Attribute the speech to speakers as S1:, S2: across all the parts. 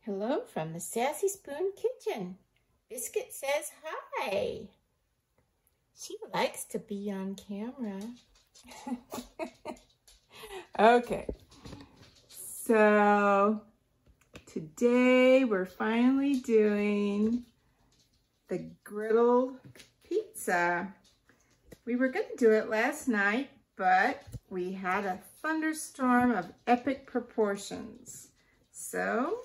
S1: Hello from the Sassy Spoon Kitchen. Biscuit says hi. She likes to be on camera. Okay, so today we're finally doing the griddle pizza. We were going to do it last night, but we had a thunderstorm of epic proportions. So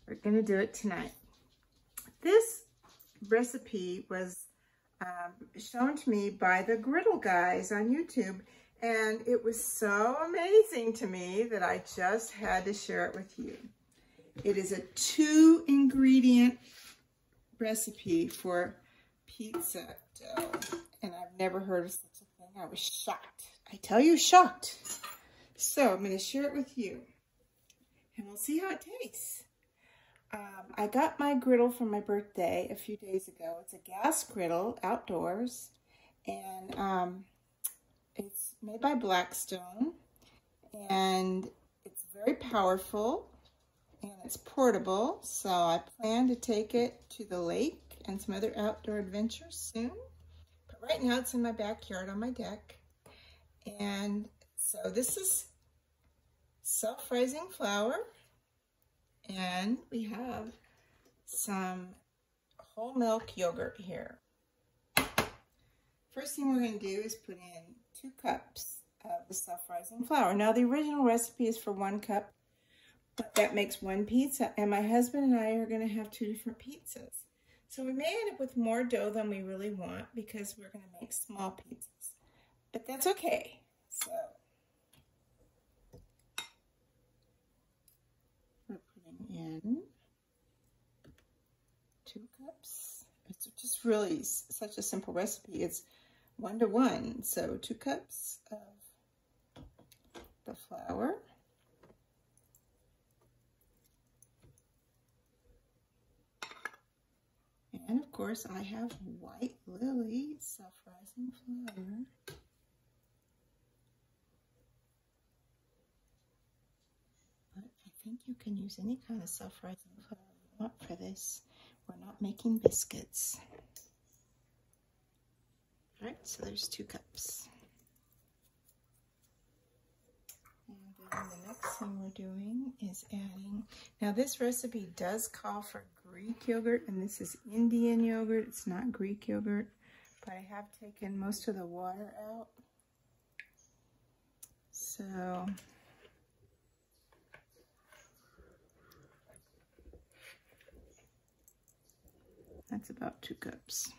S1: we're going to do it tonight. This recipe was shown to me by the Griddle Guys on YouTube, and it was so amazing to me that I just had to share it with you. It is a 2-ingredient recipe for pizza dough, and I've never heard of such a thing. I was shocked. I tell you, shocked. So I'm going to share it with you, and we'll see how it tastes. I got my griddle for my birthday a few days ago. It's a gas griddle outdoors, and it's made by Blackstone, and it's very powerful, and it's portable, so I plan to take it to the lake and some other outdoor adventures soon. But right now it's in my backyard on my deck. And so this is self-rising flour. And we have some whole milk yogurt here. First thing we're going to do is put in 2 cups of the self-rising flour. Now the original recipe is for 1 cup, but that makes 1 pizza. And my husband and I are going to have 2 different pizzas. So we may end up with more dough than we really want because we're going to make small pizzas. But that's okay. So in 2 cups. It's just really such a simple recipe. It's 1-to-1. So 2 cups of the flour. And of course I have White Lily self-rising flour. I think you can use any kind of self-rising flour you want for this. We're not making biscuits. All right, so there's 2 cups. And then the next thing we're doing is adding, now this recipe does call for Greek yogurt, and this is Indian yogurt. It's not Greek yogurt, but I have taken most of the water out. So that's about 2 cups.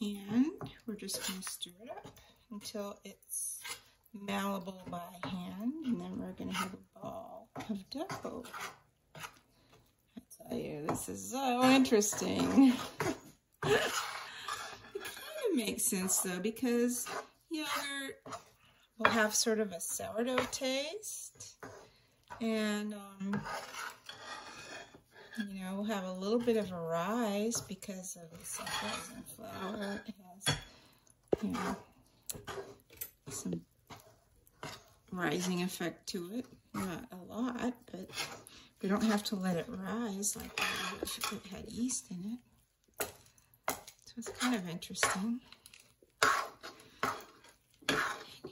S1: And we're just going to stir it up until it's malleable by hand, and then we're going to have a ball of dough. I tell you, this is so interesting. It kind of makes sense though, because yogurt will have sort of a sourdough taste. And, you know, we'll have a little bit of a rise because of the self-rising flour. It has, you know, some rising effect to it. Not a lot, but we don't have to let it rise like we would if it had yeast in it. So it's kind of interesting.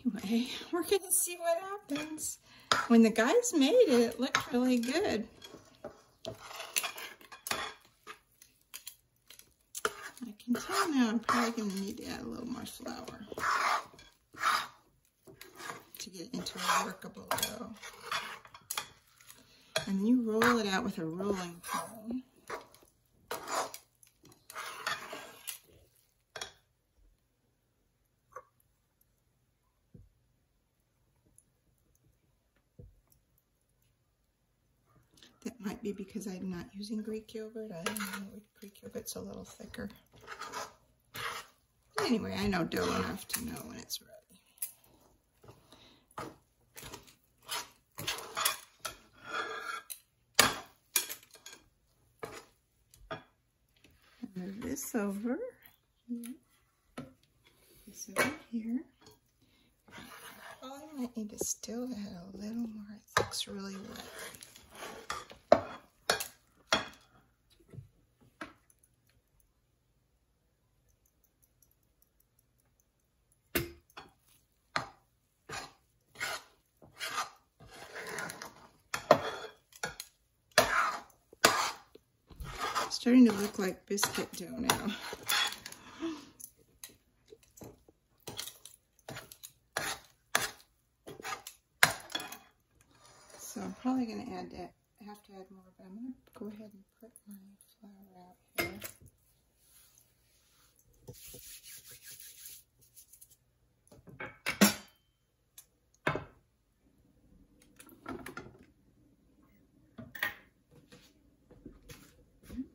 S1: Anyway, we're going to see what happens. When the guys made it, it looked really good. I can tell now I'm probably going to need to add a little more flour to get into a workable dough. And you roll it out with a rolling pin. That might be because I'm not using Greek yogurt. I don't know, Greek yogurt's a little thicker. But anyway, I know dough enough to know when it's ready. Move this over here. This over here. might need to still add a little more. It looks really wet. Starting to look like biscuit dough now. So I'm probably going to have to add more, but I'm going to go ahead and put my flour out here.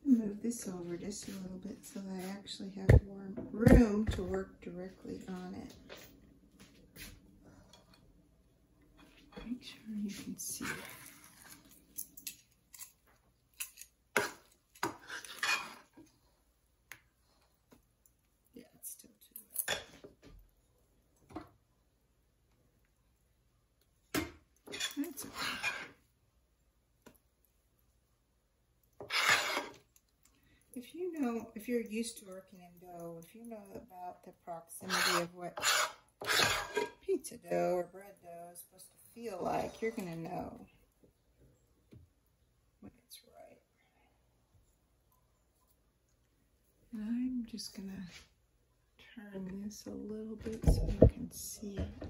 S1: Move this over just a little bit so that I actually have more room to work directly on it. Make sure you can see. Yeah, it's still too wet. That's okay. If you're used to working in dough, if you know about the proximity of what pizza dough or bread dough is supposed to feel like, you're going to know when it's right. And I'm just going to turn this a little bit so you can see it.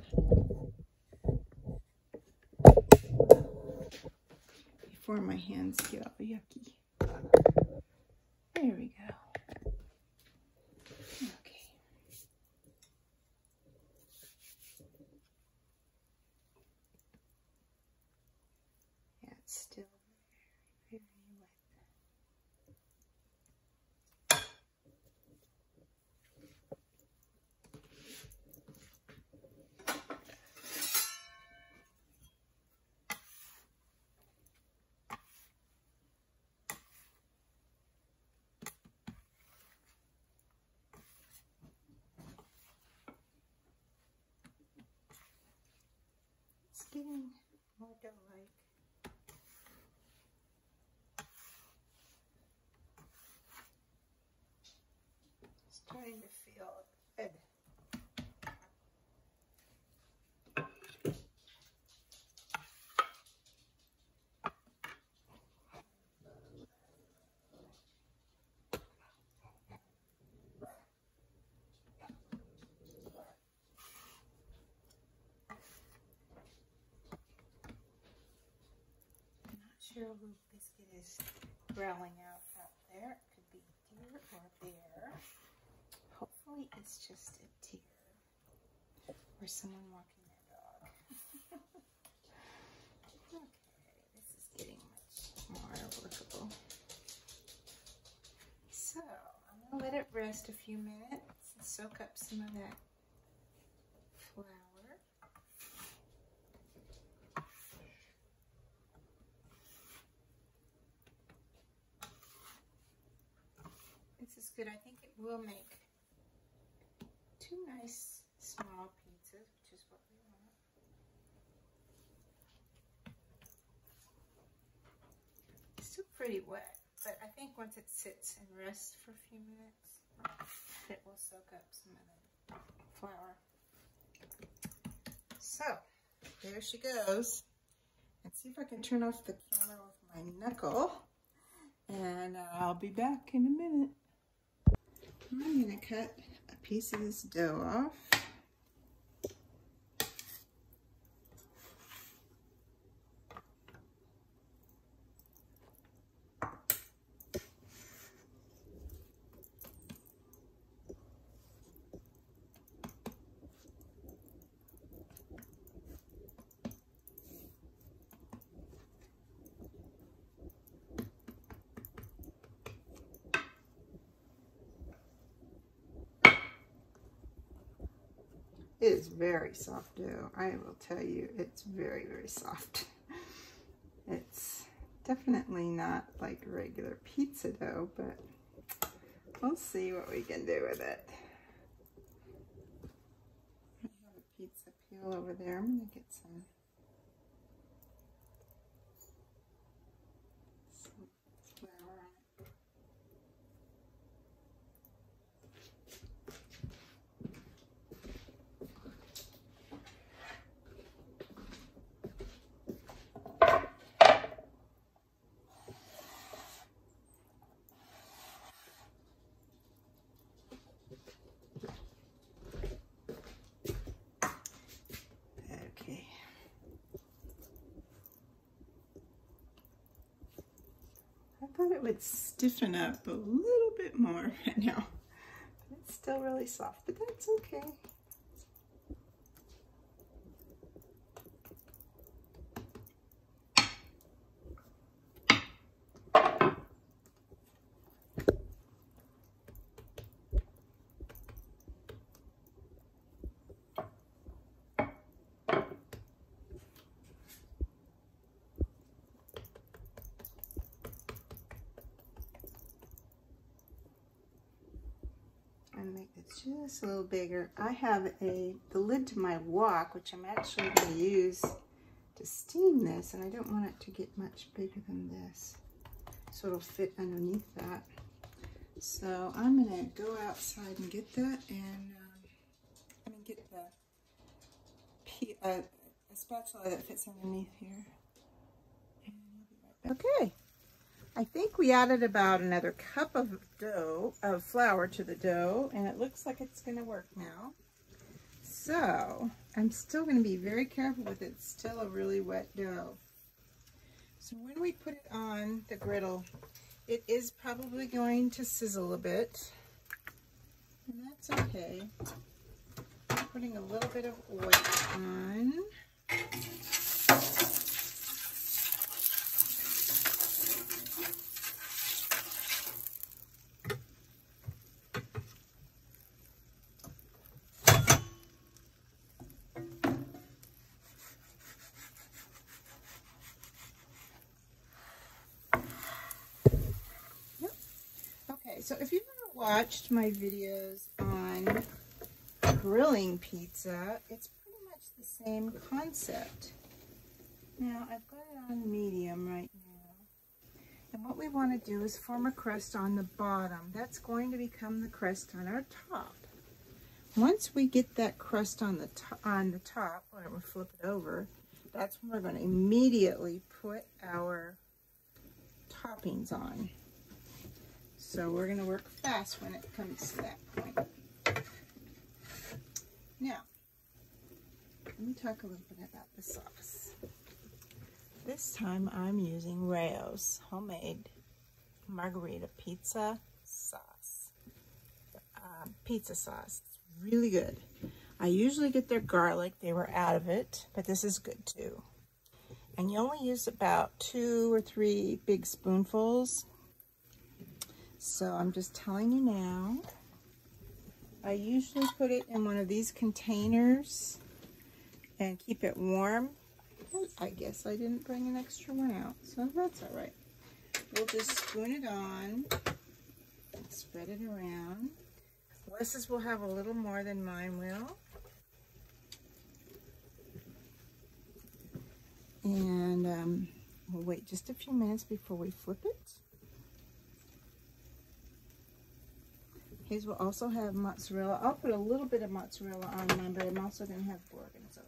S1: Before my hands get all yucky. There we go. Okay. Yeah, it's still very, very wet. It's getting more dough-like. Starting to feel good. Sure who biscuit is growling out there. It could be deer or bear. Hopefully it's just a deer or someone walking their dog. Okay, this is getting much more workable. So I'm going to let it rest a few minutes and soak up some of that flour. This is good. I think it will make two nice small pizzas, which is what we want. It's still pretty wet, but I think once it sits and rests for a few minutes, it will soak up some of the flour. So, there she goes. Let's see if I can turn off the camera with my knuckle, and I'll be back in a minute. I'm going to cut a piece of this dough off. It is very soft dough. I will tell you, it's very, very soft. It's definitely not like regular pizza dough, but we'll see what we can do with it. I have a pizza peel oil over there. I'm going to get some flour on it. Okay. I thought it would stiffen up a little bit more right now. It's still really soft, but that's okay. And make it just a little bigger. I have the lid to my wok, which I'm actually going to use to steam this, and I don't want it to get much bigger than this, so it'll fit underneath that. So I'm going to go outside and get that, and get a spatula that fits underneath here. And I'll be right back. Okay. I think we added about another cup of flour to the dough, and it looks like it's going to work now. So I'm still going to be very careful with it. It's still a really wet dough. So when we put it on the griddle, it is probably going to sizzle a bit, and that's okay. I'm putting a little bit of oil on. So if you've ever watched my videos on grilling pizza, it's pretty much the same concept. Now I've got it on medium right now. And what we want to do is form a crust on the bottom. That's going to become the crust on our top. Once we get that crust on the top, when we flip it over, that's when we're going to immediately put our toppings on. So we're going to work fast when it comes to that point. Now, let me talk a little bit about the sauce. This time I'm using Rao's homemade margarita pizza sauce. Pizza sauce. It's really good. I usually get their garlic. They were out of it, but this is good too. And you only use about 2 or 3 big spoonfuls. So I'm just telling you now. I usually put it in one of these containers and keep it warm. I guess I didn't bring an extra one out, so that's all right. We'll just spoon it on and spread it around. Wes's will have a little more than mine will. And we'll wait just a few minutes before we flip it. His will also have mozzarella. I'll put a little bit of mozzarella on mine, but I'm also going to have gorgonzola.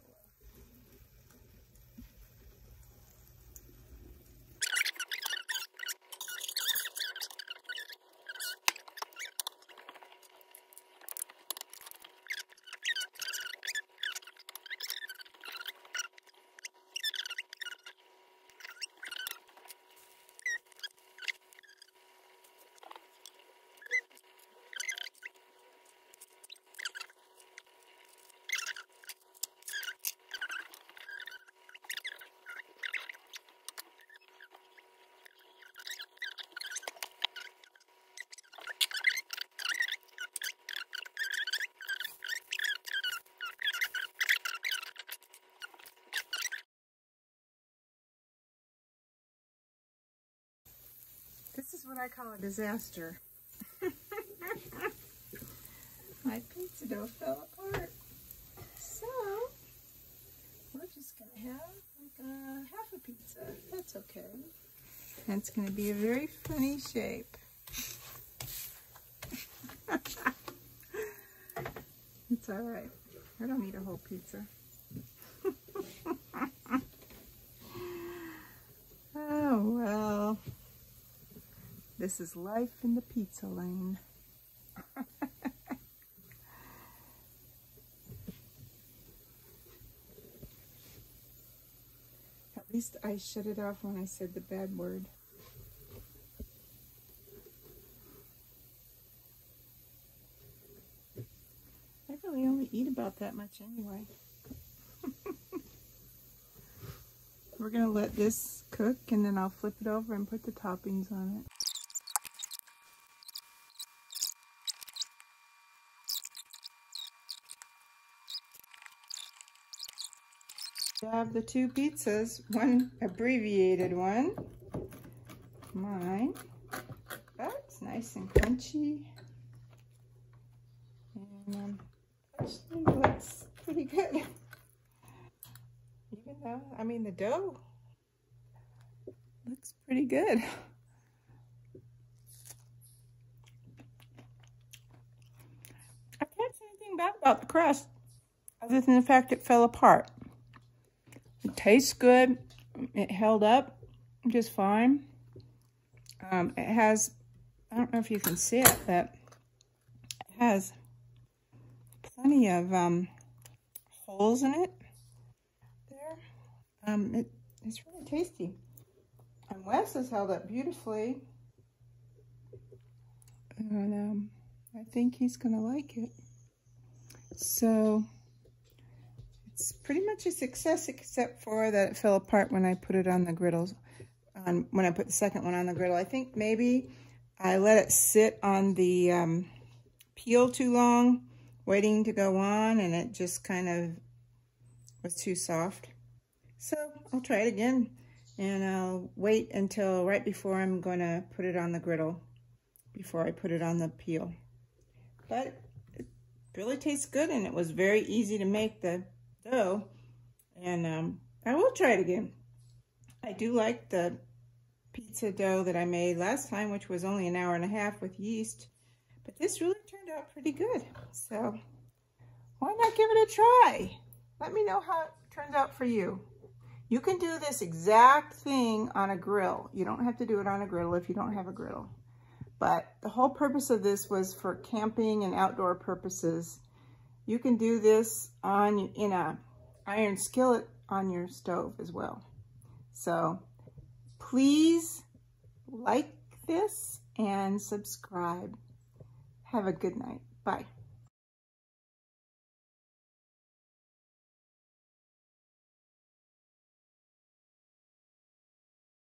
S1: This is what I call a disaster. My pizza dough fell apart. So, we're just gonna have like half a pizza. That's okay. And it's gonna be a very funny shape. It's all right. I don't eat a whole pizza. Oh, well. This is life in the pizza lane. At least I shut it off when I said the bad word. I really only eat about that much anyway. We're going to let this cook and then I'll flip it over and put the toppings on it. I have the two pizzas, one abbreviated one, mine. Oh, it's nice and crunchy. And actually looks pretty good. Even though, I mean, the dough looks pretty good. I can't say anything bad about the crust, other than the fact it fell apart. It tastes good. It held up just fine. It has, I don't know if you can see it, but it has plenty of holes in it there. It's really tasty. And Wes has held up beautifully. And I think he's going to like it. So it's pretty much a success, except for that it fell apart when I put it on the griddles. When I put the second one on the griddle. I think maybe I let it sit on the peel too long, waiting to go on, and it just kind of was too soft. So I'll try it again, and I'll wait until right before I'm going to put it on the griddle, before I put it on the peel. But it really tastes good, and it was very easy to make the dough, and I will try it again. I do like the pizza dough that I made last time, which was only an hour and a half with yeast, but this really turned out pretty good. So why not give it a try? Let me know how it turns out for you. You can do this exact thing on a grill. You don't have to do it on a griddle if you don't have a griddle. But the whole purpose of this was for camping and outdoor purposes. You can do this in a iron skillet on your stove as well. So please like this and subscribe. Have a good night. Bye.